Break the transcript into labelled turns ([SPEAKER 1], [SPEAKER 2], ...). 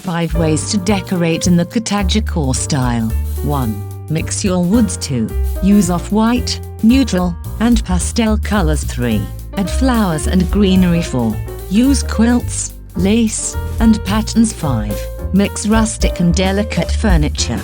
[SPEAKER 1] 5 ways to decorate in the Cottagecore style. 1. Mix your woods. 2. Use off-white, neutral, and pastel colors. 3. Add flowers and greenery. 4. Use quilts, lace, and patterns. 5. Mix rustic and delicate furniture.